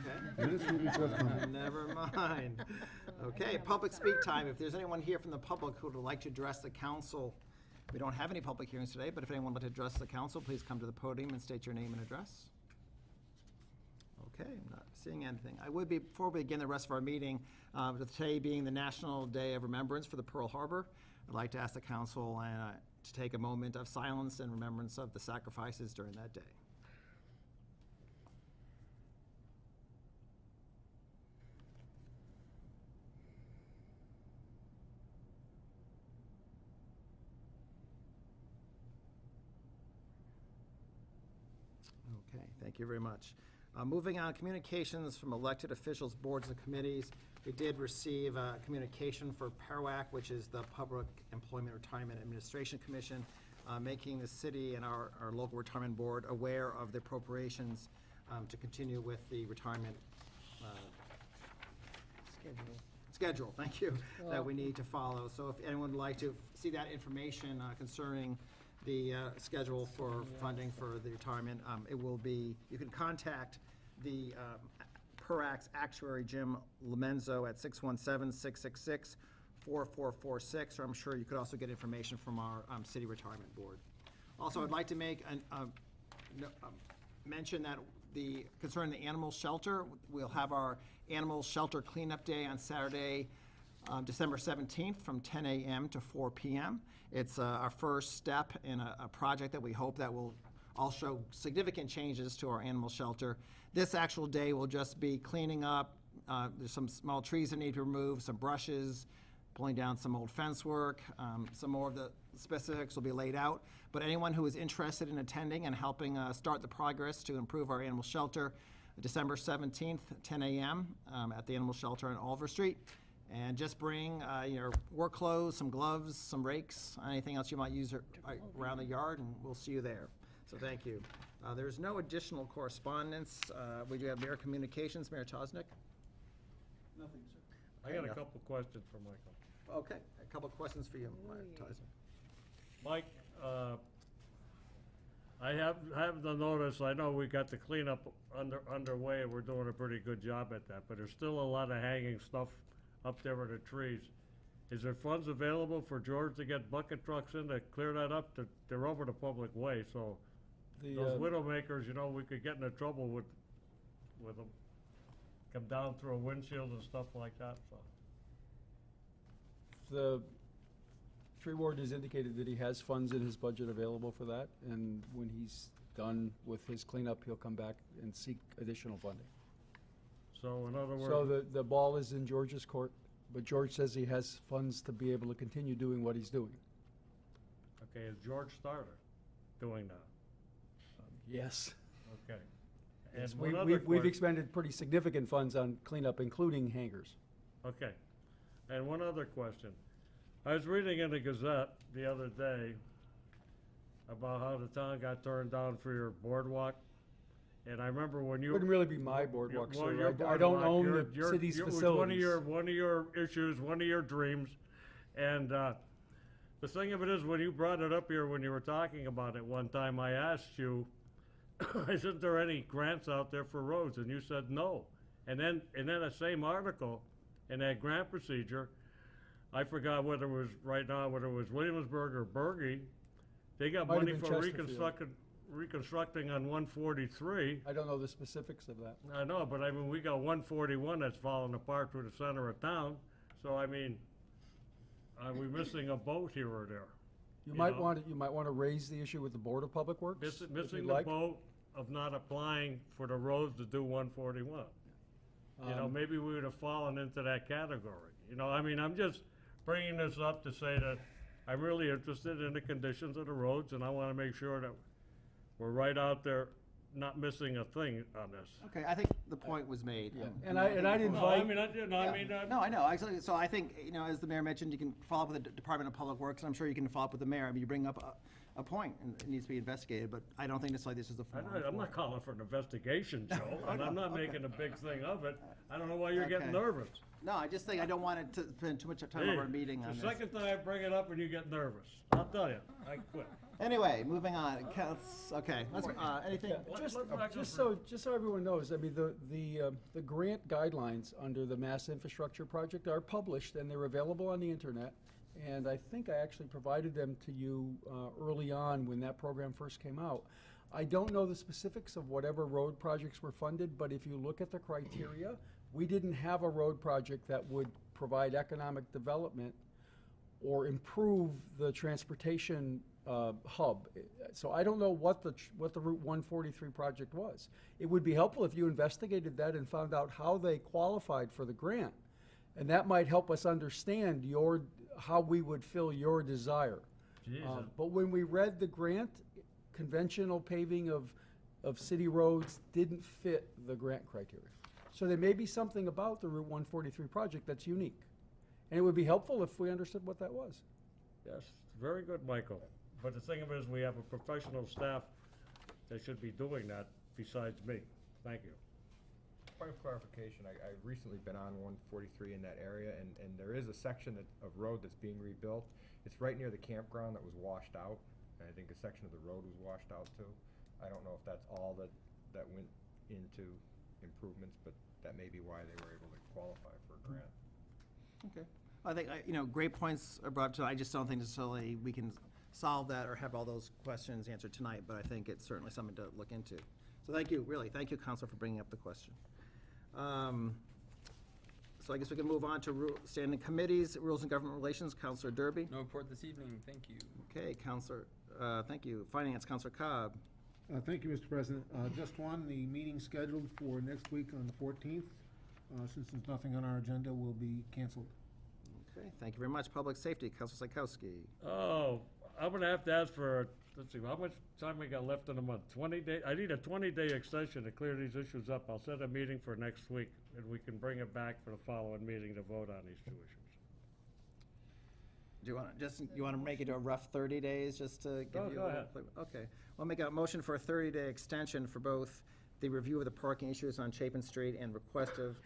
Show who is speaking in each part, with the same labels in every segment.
Speaker 1: Okay. Never mind. Okay, public speak time. If there's anyone here from the public who would like to address the council, we don't have any public hearings today, but if anyone would like to address the council, please come to the podium and state your name and address. Okay, I'm not seeing anything. Before we begin the rest of our meeting, with today being the National Day of Remembrance for the Pearl Harbor, I'd like to ask the council to take a moment of silence and remembrance of the sacrifices during that day. Okay, thank you very much. Moving on, communications from elected officials, boards, and committees. We did receive a communication for PARWAC, which is the Public Employment Retirement Administration Commission, making the city and our local retirement board aware of the appropriations to continue with the retirement schedule, thank you, that we need to follow. So if anyone would like to see that information concerning the schedule for funding for the retirement, it will be, you can contact the PERAC's actuary, Jim Lomenzo, at 617-666-4446, or I'm sure you could also get information from our city retirement board. Also, I'd like to make mention that concerning the animal shelter, we'll have our animal shelter cleanup day on Saturday, December 17th from 10 a.m. to 4 p.m. It's our first step in a project that we hope that will all show significant changes to our animal shelter. This actual day will just be cleaning up. There's some small trees that need to be removed, some brushes, pulling down some old fence work. Some more of the specifics will be laid out. But anyone who is interested in attending and helping start the progress to improve our animal shelter, December 17th, 10 a.m. At the animal shelter on Oliver Street. And just bring your work clothes, some gloves, some rakes, anything else you might use around the yard, and we'll see you there. So thank you. There's no additional correspondence. We do have Mayor Communications, Mayor Tosnick.
Speaker 2: Nothing, sir.
Speaker 3: I got a couple questions for Michael.
Speaker 1: Okay, a couple questions for you, Mayor Tosnick.
Speaker 3: Mike, I have the notice, I know we got the cleanup underway, and we're doing a pretty good job at that, but there's still a lot of hanging stuff up there with the trees. Is there funds available for George to get bucket trucks in to clear that up? They're over the public way, so those widowmakers, you know, we could get into trouble with them. Come down through a windshield and stuff like that, so.
Speaker 2: The tree warden has indicated that he has funds in his budget available for that, and when he's done with his cleanup, he'll come back and seek additional funding.
Speaker 3: So in other words.
Speaker 2: So the ball is in George's court, but George says he has funds to be able to continue doing what he's doing.
Speaker 3: Okay, is George Starter doing that?
Speaker 2: Yes.
Speaker 3: Okay.
Speaker 2: Yes,
Speaker 3: And
Speaker 2: we've expended pretty significant funds on cleanup, including hangars.
Speaker 3: Okay. And one other question. I was reading in the Gazette the other day about how the town got turned down for your boardwalk. And I remember when you...
Speaker 2: Wouldn't really be my boardwalk,
Speaker 3: well,
Speaker 2: sir. I don't own the city's
Speaker 3: it was
Speaker 2: facilities.
Speaker 3: one of your issues, one of your dreams. And the thing of it is, when you brought it up here, when you were talking about it one time, I asked you, isn't there any grants out there for roads? And you said no. And then that same article, in that grant procedure, I forgot whether it was right now, whether it was Williamsburg or Bergie, they got
Speaker 2: Might have
Speaker 3: money
Speaker 2: been
Speaker 3: for
Speaker 2: Chesterfield.
Speaker 3: reconstructing on 143.
Speaker 2: I don't know the specifics of that.
Speaker 3: I know, but I mean, we got 141 that's falling apart through the center of town. So I mean, are we missing a boat here or there?
Speaker 2: You might want to raise the issue with the Board of Public Works.
Speaker 3: Missing the boat of not applying for the roads to do 141. You know, maybe we would have fallen into that category. You know, I mean, I'm just bringing this up to say that I'm really interested in the conditions of the roads, and I want to make sure that we're right out there, not missing a thing on this.
Speaker 1: Okay, I think the point was made.
Speaker 2: Yeah. And I'd invite.
Speaker 1: No, I know. Actually, so I think, you know, as the mayor mentioned, you can follow up with the Department of Public Works, and I'm sure you can follow up with the mayor. I mean, you bring up a point, and it needs to be investigated, but I don't think necessarily this is the forum.
Speaker 3: I'm not calling for an investigation, Joe, and I'm not making a big thing of it. I don't know why you're getting nervous.
Speaker 1: No, I just think I don't want it to spend too much time of our meeting on this.
Speaker 3: The second time I bring it up and you get nervous, I'll tell you, I quit.
Speaker 1: Anyway, moving on. It counts, okay, let's, anything?
Speaker 2: Just so everyone knows, I mean, the grant guidelines under the Mass Infrastructure Project are published, and they're available on the internet. And I think I actually provided them to you early on when that program first came out. I don't know the specifics of whatever road projects were funded, but if you look at the criteria, we didn't have a road project that would provide economic development or improve the transportation hub. So I don't know what the Route 143 project was. It would be helpful if you investigated that and found out how they qualified for the grant. And that might help us understand how we would fill your desire.
Speaker 3: Jesus.
Speaker 2: But when we read the grant, conventional paving of city roads didn't fit the grant criteria. So there may be something about the Route 143 project that's unique. And it would be helpful if we understood what that was.
Speaker 3: Yes, very good, Michael. But the thing of it is, we have a professional staff that should be doing that besides me. Thank you.
Speaker 4: Point of clarification, I've recently been on 143 in that area, and there is a section of road that's being rebuilt. It's right near the campground that was washed out, and I think a section of the road was washed out too. I don't know if that's all that went into improvements, but that may be why they were able to qualify for a grant.
Speaker 1: Okay. I think, great points are brought to, I just don't think necessarily we can solve that or have all those questions answered tonight, but I think it's certainly something to look into. So thank you, really, thank you, Counselor, for bringing up the question. So I guess we can move on to standing committees, Rules and Government Relations, Counselor Derby.
Speaker 5: No report this evening, thank you.
Speaker 1: Okay, Counselor, thank you. Finance, Counselor Cobb.
Speaker 6: Thank you, Mr. President. Just one, the meeting scheduled for next week on the 14th. Since there's nothing on our agenda, will be canceled.
Speaker 1: Okay, thank you very much. Public Safety, Counselor Psychowski.
Speaker 3: Oh, I'm gonna have to ask for, let's see, how much time we got left in a month? 20 days? I need a 20-day extension to clear these issues up. I'll set a meeting for next week, and we can bring it back for the following meeting to vote on these two issues.
Speaker 1: Do you want to make it a rough 30 days just to give you?
Speaker 3: Go ahead.
Speaker 1: Okay. I'll make a motion for a 30-day extension for both the review of the parking issues on Chapin Street and request of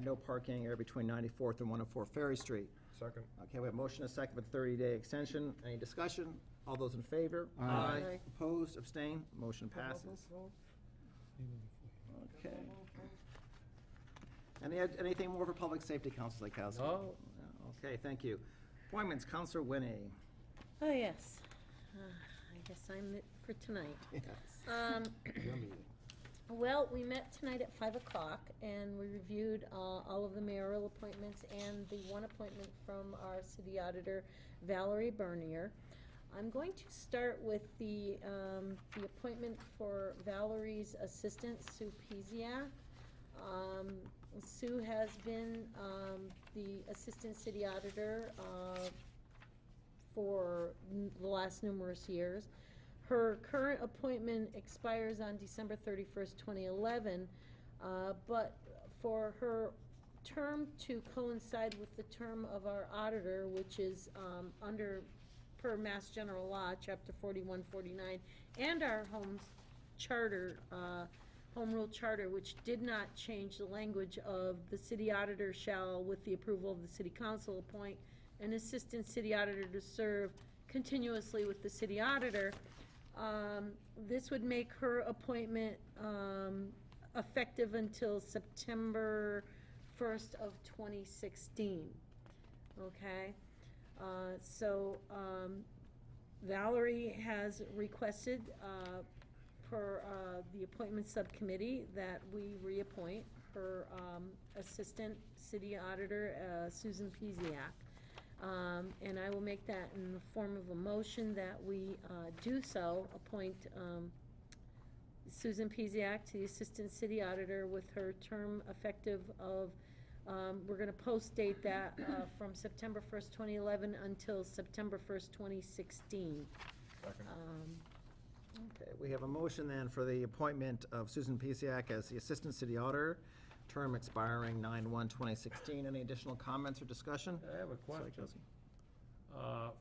Speaker 1: no parking area between 94th and 104 Ferry Street.
Speaker 4: Second.
Speaker 1: Okay, we have motion and a second for the 30-day extension. Any discussion? All those in favor?
Speaker 6: Aye.
Speaker 1: Opposed, abstained, motion passes. Okay. Anything more for Public Safety, Counselor Psychowski?
Speaker 3: No.
Speaker 1: Okay, thank you. Appointments, Counselor Winnie.
Speaker 7: Oh, yes. I guess I'm it for tonight.
Speaker 1: Yes. Your meeting.
Speaker 7: Well, we met tonight at 5 o'clock, and we reviewed all of the mayoral appointments and the one appointment from our city auditor, Valerie Bernier. I'm going to start with the appointment for Valerie's assistant, Sue Piziak. Sue has been the assistant city auditor for the last numerous years. Her current appointment expires on December 31st, 2011, but for her term to coincide with the term of our auditor, which is under per Mass General Law, Chapter 4149, and our Home Rule Charter, which did not change the language of the city auditor shall, with the approval of the city council, appoint an assistant city auditor to serve continuously with the city auditor. This would make her appointment effective until September 1st of 2016. Okay? So Valerie has requested for the appointment subcommittee that we reappoint her assistant city auditor, Susan Piziak. And I will make that in the form of a motion that we do so, appoint Susan Piziak to the Assistant City Auditor with her term effective of, we're gonna post date that from September 1st, 2011 until September 1st, 2016.
Speaker 4: Second.
Speaker 1: Okay, we have a motion then for the appointment of Susan Piziak as the Assistant City Auditor, term expiring 9/1/2016. Any additional comments or discussion?
Speaker 3: I have a question.
Speaker 1: Psychowski.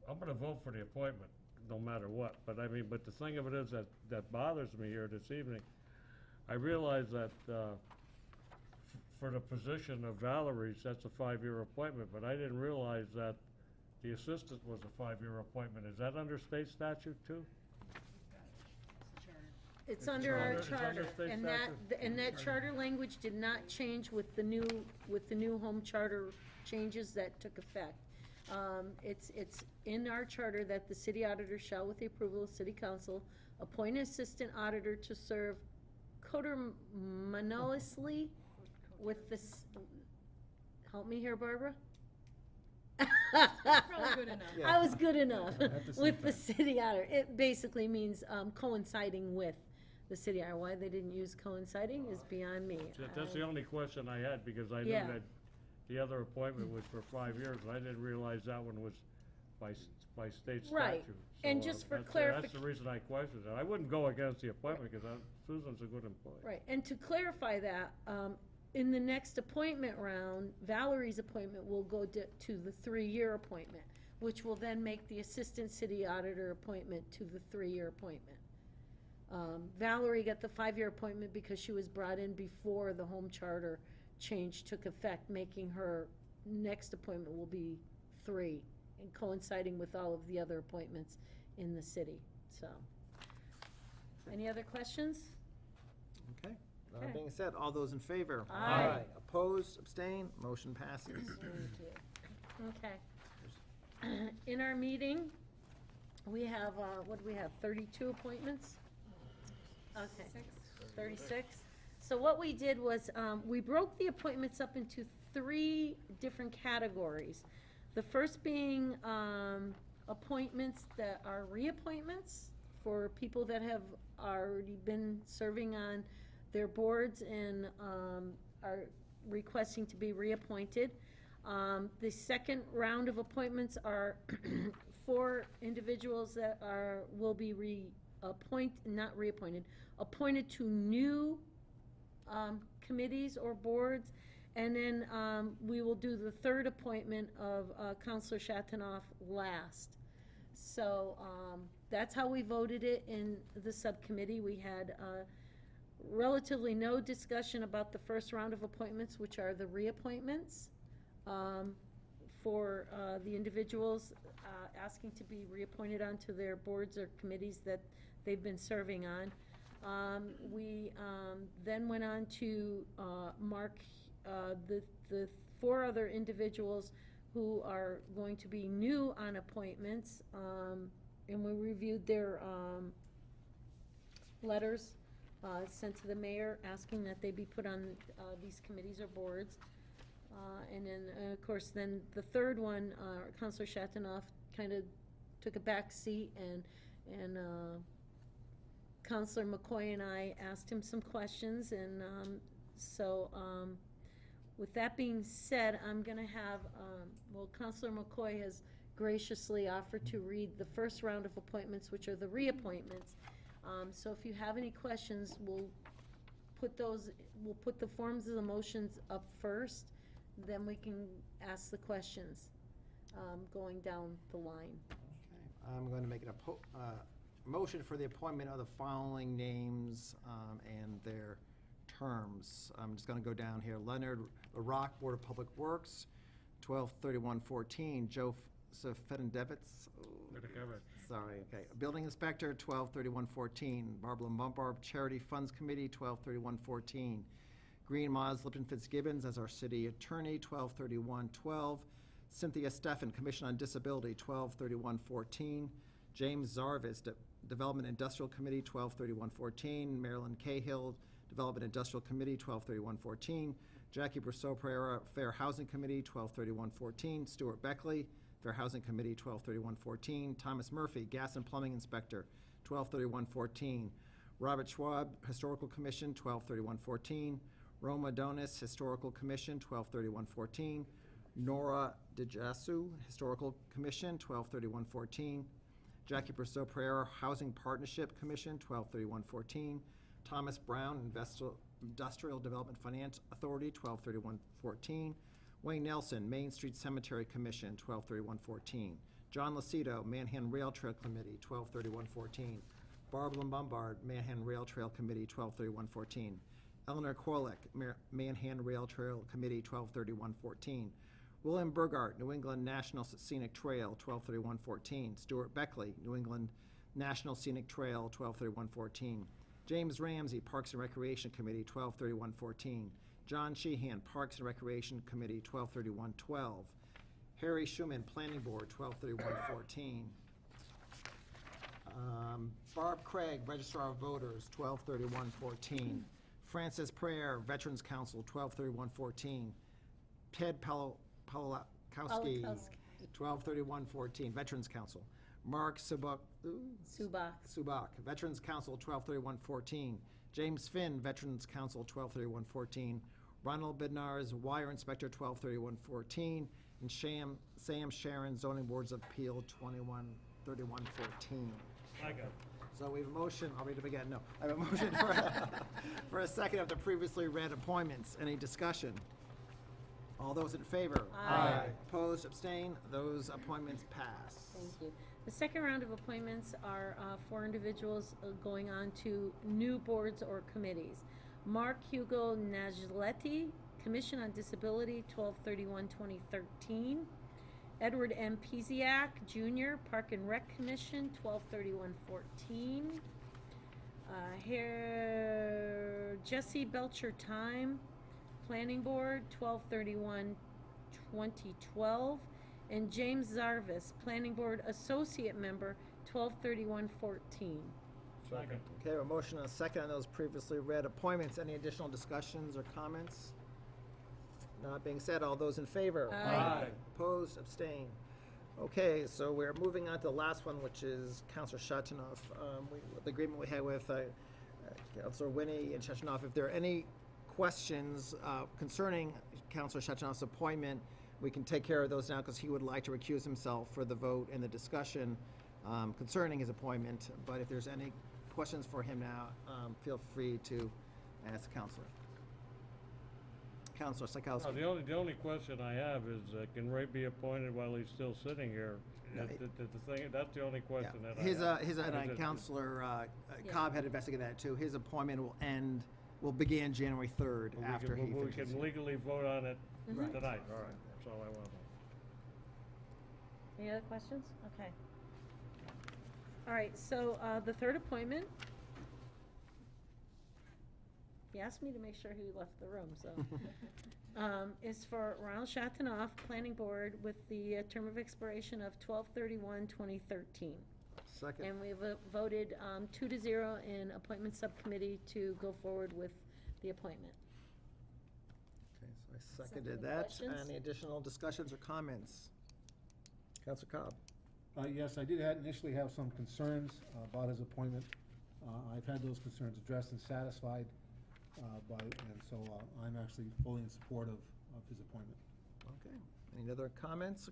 Speaker 3: I'm gonna vote for the appointment, no matter what, but I mean, but the thing of it is that bothers me here this evening. I realize that, for the position of Valerie's, that's a 5-year appointment, but I didn't realize that the assistant was a 5-year appointment. Is that under state statute too?
Speaker 7: It's under our
Speaker 3: It's under
Speaker 7: charter,
Speaker 3: state
Speaker 7: and that,
Speaker 3: statute.
Speaker 7: and that charter language did not change with the new home charter changes that took effect. It's in our charter that the city auditor shall, with the approval of city council, appoint an assistant auditor to serve coterminously with the, help me here, Barbara?
Speaker 5: Probably good enough.
Speaker 1: Yeah.
Speaker 7: I was good enough,
Speaker 4: At the same
Speaker 7: with the
Speaker 4: time.
Speaker 7: city auditor. It basically means coinciding with the city auditor. Why they didn't use coinciding is beyond me.
Speaker 3: That's the only question I had, because I knew
Speaker 7: Yeah.
Speaker 3: that the other appointment was for 5 years, and I didn't realize that one was by state statute.
Speaker 7: Right. And
Speaker 3: So,
Speaker 7: just for
Speaker 3: that's the reason I questioned it. I wouldn't go against the appointment, because Susan's a good employee.
Speaker 7: Right, and to clarify that, in the next appointment round, Valerie's appointment will go to the 3-year appointment, which will then make the assistant city auditor appointment to the 3-year appointment. Valerie got the 5-year appointment because she was brought in before the home charter change took effect, making her next appointment will be 3, and coinciding with all of the other appointments in the city, so. Any other questions?
Speaker 1: Okay. That
Speaker 7: Okay.
Speaker 1: being said, all those in favor?
Speaker 7: Aye.
Speaker 1: Opposed, abstain, motion passes.
Speaker 7: Thank you. Okay. In our meeting, we have, what do we have, 32 appointments? Okay. 36. So what we did was, we broke the appointments up into 3 different categories. The first being appointments that are reappointments for people that have already been serving on their boards and are requesting to be reappointed. The second round of appointments are for individuals that will be appointed to new committees or boards. And then we will do the third appointment of Counselor Shatanoff last. So that's how we voted it in the subcommittee. We had relatively no discussion about the first round of appointments, which are the reappointments for the individuals asking to be reappointed onto their boards or committees that they've been serving on. We then went on to mark the 4 other individuals who are going to be new on appointments, and we reviewed their letters sent to the mayor asking that they be put on these committees or boards. And then, of course, then the third one, Counselor Shatanoff kind of took a back seat, and Counselor McCoy and I asked him some questions, and so with that being said, I'm gonna have, Counselor McCoy has graciously offered to read the first round of appointments, which are the reappointments. So if you have any questions, we'll put the forms of the motions up first, then we can ask the questions, going down the line.
Speaker 1: Okay. I'm going to make a motion for the appointment of the following names and their terms. I'm just going to go down here. Leonard LaRock, Board of Public Works, 12/31/14. Joseph Fedendevitz. Sorry, okay. Building Inspector, 12/31/14. Barbara Lombard, Charity Funds Committee, 12/31/14. Green Moz Lipton Fitzgibbons as our City Attorney, 12/31/12. Cynthia Steffen, Commission on Disability, 12/31/14. James Zarvis, Development Industrial Committee, 12/31/14. Marilyn Cahill, Development Industrial Committee, 12/31/14. Jackie Brousseau Pereira, Fair Housing Committee, 12/31/14. Stuart Beckley, Fair Housing Committee, 12/31/14. Thomas Murphy, Gas and Plumbing Inspector, 12/31/14. Robert Schwab, Historical Commission, 12/31/14. Roma Donis, Historical Commission, 12/31/14. Nora DeJasu, Historical Commission, 12/31/14. Jackie Brousseau Pereira, Housing Partnership Commission, 12/31/14. Thomas Brown, Industrial Development Finance Authority, 12/31/14. Wayne Nelson, Main Street Cemetery Commission, 12/31/14. John Lucido, Manhattan Rail Trail Committee, 12/31/14. Barbara Lombard, Manhattan Rail Trail Committee, 12/31/14. Eleanor Korlick, Manhattan Rail Trail Committee, 12/31/14. William Burgart, New England National Scenic Trail, 12/31/14. Stuart Beckley, New England National Scenic Trail, 12/31/14. James Ramsey, Parks and Recreation Committee, 12/31/14. John Sheehan, Parks and Recreation Committee, 12/31/12. Harry Schuman, Planning Board, 12/31/14. Barb Craig, Registrar of Voters, 12/31/14. Francis Prayer, Veterans Council, 12/31/14. Ted Palakowski,
Speaker 7: Palakowski.
Speaker 1: 12/31/14, Veterans Council. Mark Subak, Veterans Council, 12/31/14. James Finn, Veterans Council, 12/31/14. Ronald Bednar's, Wire Inspector, 12/31/14. And Sam Sharon, Zoning Boards of Appeal, 21/31/14.
Speaker 3: I got it.
Speaker 1: So we have a motion, I'll read them again, no. I have a motion for a second of the previously read appointments. Any discussion? All those in favor?
Speaker 7: Aye.
Speaker 1: Opposed, abstain, those appointments pass.
Speaker 7: Thank you. The second round of appointments are for individuals going on to new boards or committees. Mark Hugo Najletti, Commission on Disability, 12/31/2013. Edward M. Piziak, Jr., Park and Rec Commission, 12/31/14. Jesse Belcher Time, Planning Board, 12/31/2012. And James Zarvis, Planning Board Associate Member, 12/31/14.
Speaker 3: Second.
Speaker 1: Okay, a motion and a second on those previously read appointments. Any additional discussions or comments? Not being said, all those in favor?
Speaker 7: Aye.
Speaker 1: Opposed, abstain. Okay, so we're moving on to the last one, which is Counselor Shatanoff. The agreement we had with Counselor Winnie and Shatanoff, if there are any questions concerning Counselor Shatanoff's appointment, we can take care of those now because he would like to recuse himself for the vote and the discussion concerning his appointment. But if there's any questions for him now, feel free to ask Counselor. Counselor Psychowski.
Speaker 3: The only question I have is, can Ray be appointed while he's still sitting here?
Speaker 1: No,
Speaker 3: That's the only question that I
Speaker 1: His,
Speaker 3: have.
Speaker 1: and Counselor Cobb had investigated that too. His appointment will begin January 3rd
Speaker 3: But
Speaker 1: after he
Speaker 3: we
Speaker 1: finishes.
Speaker 3: can legally vote on it
Speaker 7: Mhm.
Speaker 3: tonight, all right, that's all I want to know.
Speaker 7: Any other questions? Okay. All right, so the third appointment, he asked me to make sure he left the room, so, is for Ronald Shatanoff, Planning Board, with the term of expiration of 12/31/2013.
Speaker 1: Second.
Speaker 7: And we've voted 2-0 in Appointment Subcommittee to go forward with the appointment.
Speaker 1: Okay, so I seconded
Speaker 7: Second.
Speaker 1: that.
Speaker 7: Questions?
Speaker 1: Any additional discussions or comments? Counselor Cobb.
Speaker 6: Yes, I did initially have some concerns about his appointment. I've had those concerns addressed and satisfied, and so I'm actually fully in support of his appointment.
Speaker 1: Okay. Any other comments?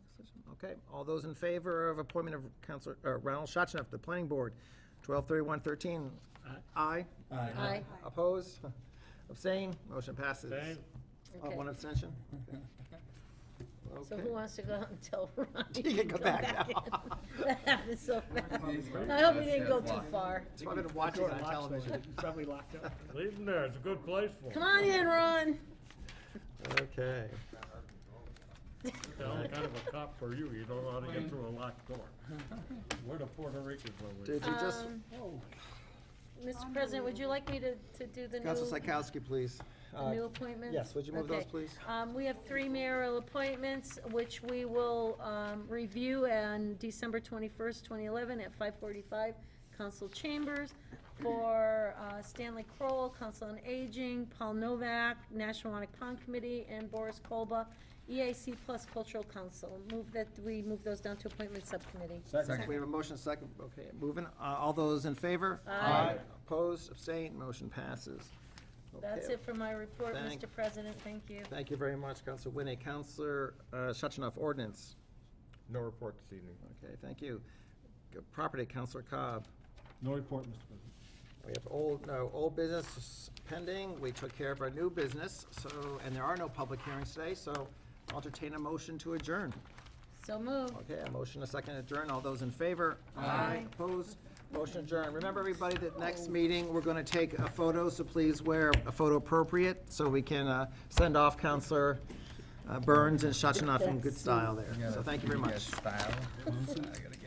Speaker 1: Okay. All those in favor of appointment of Counselor Ronald Shatanoff to the Planning Board, 12/31/13? Aye.
Speaker 7: Aye.
Speaker 1: Opposed? Abstain? Motion passes.
Speaker 3: Abstain?
Speaker 7: Okay.
Speaker 1: One abstention?
Speaker 7: So
Speaker 1: Okay.
Speaker 7: who wants to go out and tell Ron
Speaker 1: You can go back now.
Speaker 7: in? That happened so fast. I hope he didn't go too far.
Speaker 1: That's why I've been watching it on television.
Speaker 2: Probably locked up.
Speaker 3: Leave him there, it's a good place for him.
Speaker 7: Come on in, Ron.
Speaker 1: Okay.
Speaker 3: I'm kind of a cop for you, you don't know how to get through a locked door. We're the Puerto Ricans over here.
Speaker 1: Did you just,
Speaker 7: Mr. President, would you like me to do the
Speaker 1: Counselor
Speaker 7: new,
Speaker 1: Psychowski, please?
Speaker 7: the new appointments?
Speaker 1: Yes, would you move those,
Speaker 7: Okay.
Speaker 1: please?
Speaker 7: We have 3 mayoral appointments, which we will review on December 21st, 2011 at 5:45, Council Chambers. For Stanley Kroll, Council on Aging, Paul Novak, National Wannock Pond Committee, and Boris Kolba, EAC Plus Cultural Council. We move those down to Appointment Subcommittee.
Speaker 6: Second.
Speaker 1: We have a motion second, okay, moving, all those in favor?
Speaker 7: Aye.
Speaker 1: Opposed, abstained, motion passes.
Speaker 7: That's
Speaker 1: Okay.
Speaker 7: it for my report,
Speaker 1: Thank-
Speaker 7: Mr. President, thank you.
Speaker 1: Thank you very much, Counselor Winnie. Counselor Shatanoff, ordinance.
Speaker 4: No report this evening.
Speaker 1: Okay, thank you. Property, Counselor Cobb.
Speaker 6: No report, Mr. President.
Speaker 1: We have old business pending. We took care of our new business, so, and there are no public hearings today, so I'll entertain a motion to adjourn.
Speaker 7: So moved.
Speaker 1: Okay, a motion, a second to adjourn. All those in favor?
Speaker 7: Aye.
Speaker 1: Opposed? Motion adjourned. Remember, everybody, that next meeting, we're going to take a photo, so please wear a photo appropriate so we can send off Counselor Burns and Shachanoff in good
Speaker 7: That's
Speaker 1: style there. So thank you very much.
Speaker 4: Style. I gotta